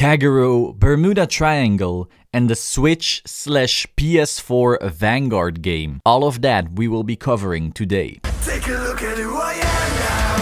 Kagero Bermuda Triangle, and the Switch/PS4 Vanguard game. All of that we will be covering today. Take a look at who I am now.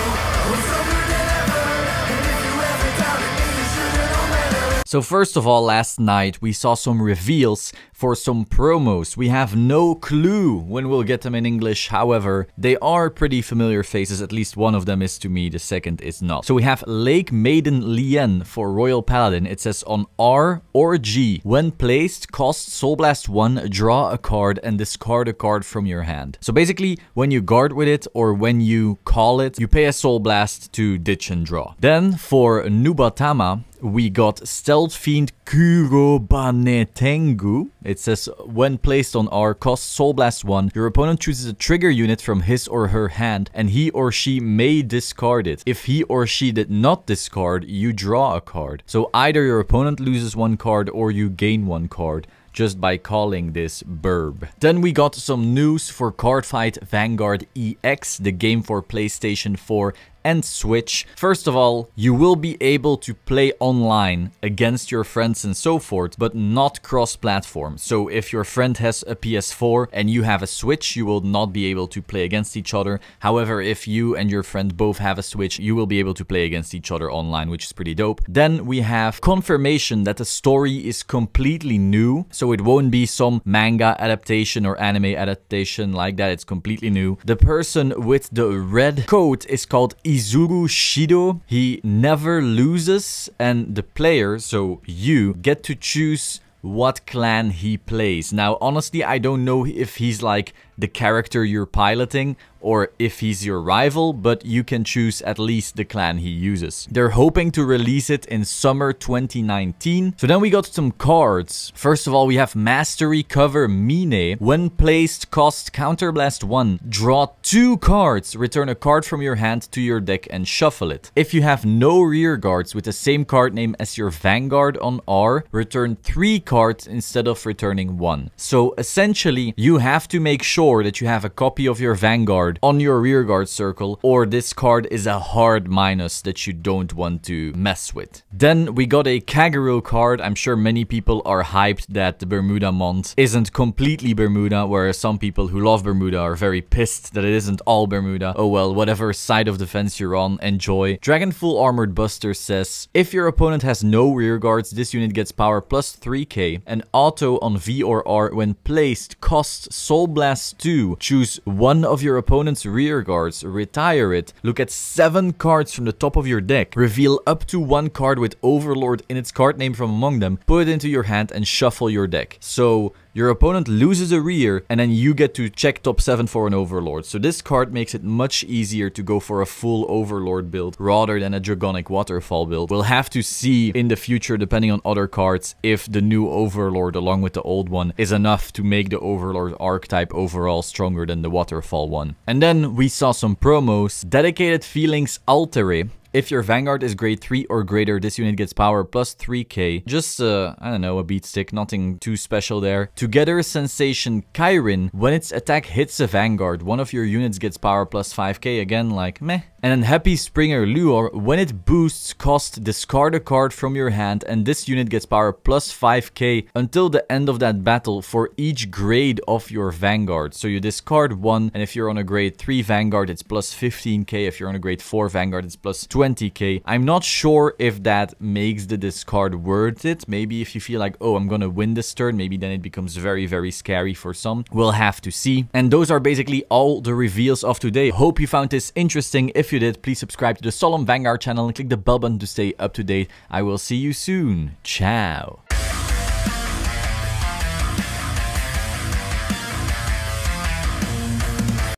I'm stronger than ever. And if you ever doubted me, you should've known better. So first of all, last night we saw some reveals for some promos. We have no clue when we'll get them in English. However, they are pretty familiar faces. At least one of them is to me, the second is not. So we have Lake Maiden Lien for Royal Paladin. It says on R or G, when placed, cost Soul Blast 1, draw a card and discard a card from your hand. So basically, when you guard with it or when you call it, you pay a Soul Blast to ditch and draw. Then for Nubatama, we got Stealth Fiend Kurobanetengu. It says, when placed on R, cost Soul Blast 1. Your opponent chooses a trigger unit from his or her hand, and he or she may discard it. If he or she did not discard, you draw a card. So either your opponent loses one card or you gain one card just by calling this burb. Then we got some news for Cardfight Vanguard EX, the game for PlayStation 4 and Switch. First of all, you will be able to play online against your friends and so forth, but not cross-platform. So if your friend has a PS4 and you have a Switch, you will not be able to play against each other. However, if you and your friend both have a Switch, you will be able to play against each other online, which is pretty dope. Then we have confirmation that the story is completely new. So it won't be some manga adaptation or anime adaptation like that. It's completely new. The person with the red coat is called Izuru Shido. He never loses, and the player, so you, get to choose what clan he plays. Now, honestly, I don't know if he's like the character you're piloting or if he's your rival, but you can choose at least the clan he uses. They're hoping to release it in summer 2019. So then we got some cards. First of all, we have Mastery Cover Mine. When placed, cost Counterblast 1. Draw 2 cards. Return a card from your hand to your deck and shuffle it. If you have no rear guards with the same card name as your Vanguard on R, return 3 cards instead of returning 1. So essentially, you have to make sure that you have a copy of your Vanguard on your rearguard circle, or this card is a hard minus that you don't want to mess with. Then we got a Kagero card. I'm sure many people are hyped that the Bermuda Mont isn't completely Bermuda, whereas some people who love Bermuda are very pissed that it isn't all Bermuda. Oh well, whatever side of the fence you're on, enjoy. Dragon Full Armored Buster says, if your opponent has no rearguards, this unit gets power plus 3k. An auto on V or R when placed costs Soul Blast 2. Choose one of your opponent's rear guards, retire it, look at 7 cards from the top of your deck, reveal up to 1 card with Overlord in its card name from among them, put it into your hand and shuffle your deck. So your opponent loses a rear and then you get to check top 7 for an Overlord. So this card makes it much easier to go for a full Overlord build rather than a Dragonic Waterfall build. We'll have to see in the future, depending on other cards, if the new Overlord along with the old one is enough to make the Overlord archetype overall stronger than the Waterfall one. And then we saw some promos. Dedicated Feelings Altere. If your Vanguard is grade 3 or greater, this unit gets power plus 3k. Just, I don't know, a beat stick, nothing too special there. Together Sensation Kyrin. When its attack hits a Vanguard, one of your units gets power plus 5k. Again, like, meh. And then Happy Springer Lure. When it boosts, cost discard a card from your hand, and this unit gets power plus 5k until the end of that battle for each grade of your Vanguard. So you discard 1, and if you're on a grade 3 Vanguard, it's plus 15k. If you're on a grade 4 Vanguard, it's plus 20k. I'm not sure if that makes the discard worth it. Maybe if you feel like, oh, I'm gonna win this turn, maybe then it becomes very, very scary for some. We'll have to see. And those are basically all the reveals of today. Hope you found this interesting. If you did, please subscribe to the Solemn Vanguard channel and click the bell button to stay up to date. I will see you soon. Ciao.